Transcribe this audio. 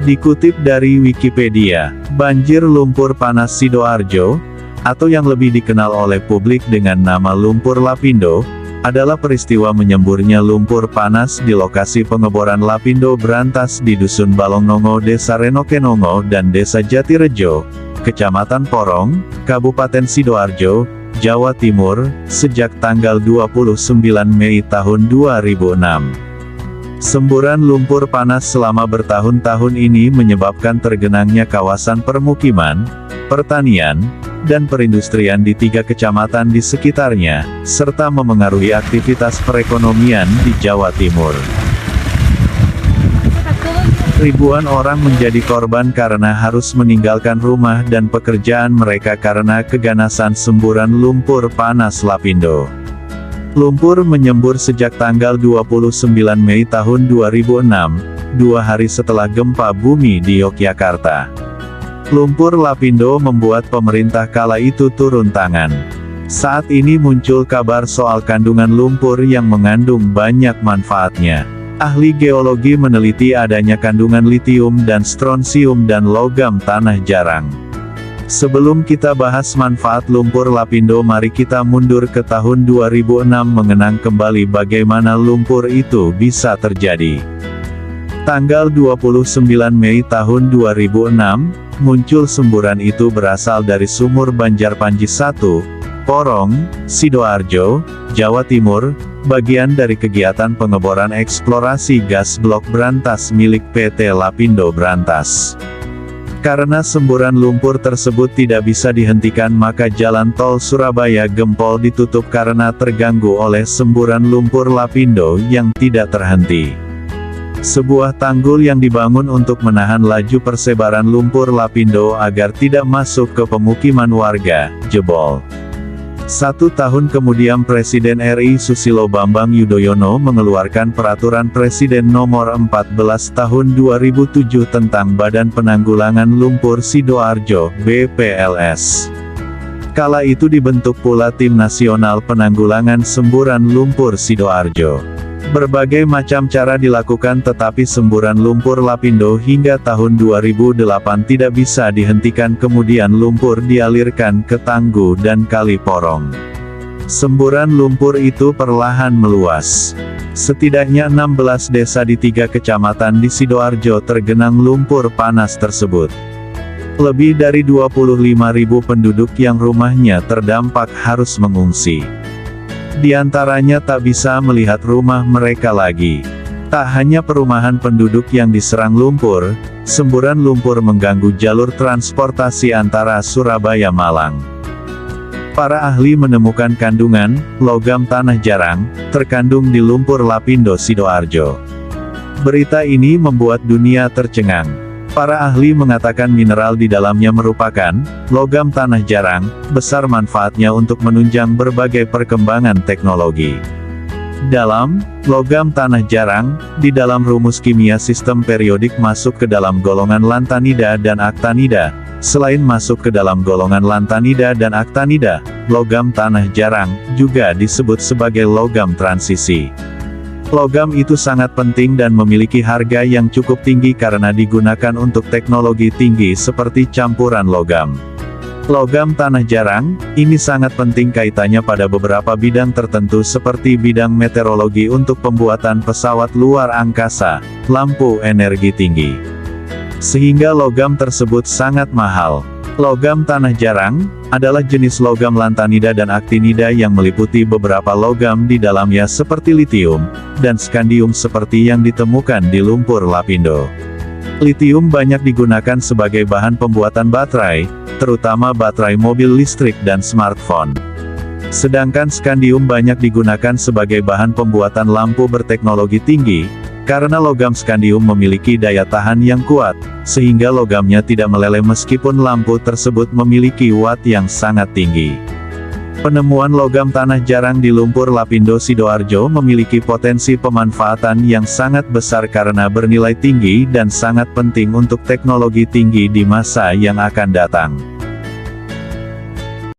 Dikutip dari Wikipedia, banjir lumpur panas Sidoarjo, atau yang lebih dikenal oleh publik dengan nama lumpur Lapindo, adalah peristiwa menyemburnya lumpur panas di lokasi pengeboran Lapindo Brantas di Dusun Balongnongo, Desa Renokenongo dan Desa Jatirejo, Kecamatan Porong, Kabupaten Sidoarjo, Jawa Timur, sejak tanggal 29 Mei tahun 2006. Semburan lumpur panas selama bertahun-tahun ini menyebabkan tergenangnya kawasan permukiman, pertanian, dan perindustrian di 3 kecamatan di sekitarnya, serta memengaruhi aktivitas perekonomian di Jawa Timur. Ribuan orang menjadi korban karena harus meninggalkan rumah dan pekerjaan mereka karena keganasan semburan lumpur panas Lapindo. Lumpur menyembur sejak tanggal 29 Mei tahun 2006, 2 hari setelah gempa bumi di Yogyakarta. Lumpur Lapindo membuat pemerintah kala itu turun tangan. Saat ini muncul kabar soal kandungan lumpur yang mengandung banyak manfaatnya. Ahli geologi meneliti adanya kandungan litium dan stronsium dan logam tanah jarang. Sebelum kita bahas manfaat lumpur Lapindo, mari kita mundur ke tahun 2006 mengenang kembali bagaimana lumpur itu bisa terjadi. Tanggal 29 Mei tahun 2006, muncul semburan itu berasal dari sumur Banjarpanji 1, Porong, Sidoarjo, Jawa Timur, bagian dari kegiatan pengeboran eksplorasi gas blok Brantas milik PT Lapindo Brantas. Karena semburan lumpur tersebut tidak bisa dihentikan, maka jalan tol Surabaya Gempol ditutup karena terganggu oleh semburan lumpur Lapindo yang tidak terhenti. Sebuah tanggul yang dibangun untuk menahan laju persebaran lumpur Lapindo agar tidak masuk ke pemukiman warga, jebol. 1 tahun kemudian Presiden RI Susilo Bambang Yudhoyono mengeluarkan Peraturan Presiden Nomor 14 Tahun 2007 tentang Badan Penanggulangan Lumpur Sidoarjo, BPLS. Kala itu dibentuk pula Tim Nasional Penanggulangan Semburan Lumpur Sidoarjo. Berbagai macam cara dilakukan tetapi semburan lumpur Lapindo hingga tahun 2008 tidak bisa dihentikan, kemudian lumpur dialirkan ke Tangguh dan Kali Porong. Semburan lumpur itu perlahan meluas. Setidaknya 16 desa di 3 kecamatan di Sidoarjo tergenang lumpur panas tersebut. Lebih dari 25.000 penduduk yang rumahnya terdampak harus mengungsi. Di antaranya tak bisa melihat rumah mereka lagi. Tak hanya perumahan penduduk yang diserang lumpur, semburan lumpur mengganggu jalur transportasi antara Surabaya Malang. Para ahli menemukan kandungan logam tanah jarang terkandung di lumpur Lapindo Sidoarjo. Berita ini membuat dunia tercengang. Para ahli mengatakan mineral di dalamnya merupakan logam tanah jarang, besar manfaatnya untuk menunjang berbagai perkembangan teknologi. Dalam logam tanah jarang, di dalam rumus kimia sistem periodik masuk ke dalam golongan lantanida dan aktinida. Selain masuk ke dalam golongan lantanida dan aktinida, logam tanah jarang juga disebut sebagai logam transisi. Logam itu sangat penting dan memiliki harga yang cukup tinggi karena digunakan untuk teknologi tinggi seperti campuran logam. Logam tanah jarang, ini sangat penting kaitannya pada beberapa bidang tertentu seperti bidang meteorologi untuk pembuatan pesawat luar angkasa, lampu energi tinggi. Sehingga logam tersebut sangat mahal. Logam tanah jarang adalah jenis logam lantanida dan aktinida yang meliputi beberapa logam di dalamnya seperti litium dan skandium seperti yang ditemukan di lumpur Lapindo. Litium banyak digunakan sebagai bahan pembuatan baterai, terutama baterai mobil listrik dan smartphone. Sedangkan skandium banyak digunakan sebagai bahan pembuatan lampu berteknologi tinggi, karena logam skandium memiliki daya tahan yang kuat, sehingga logamnya tidak meleleh meskipun lampu tersebut memiliki watt yang sangat tinggi. Penemuan logam tanah jarang di lumpur Lapindo Sidoarjo memiliki potensi pemanfaatan yang sangat besar karena bernilai tinggi dan sangat penting untuk teknologi tinggi di masa yang akan datang.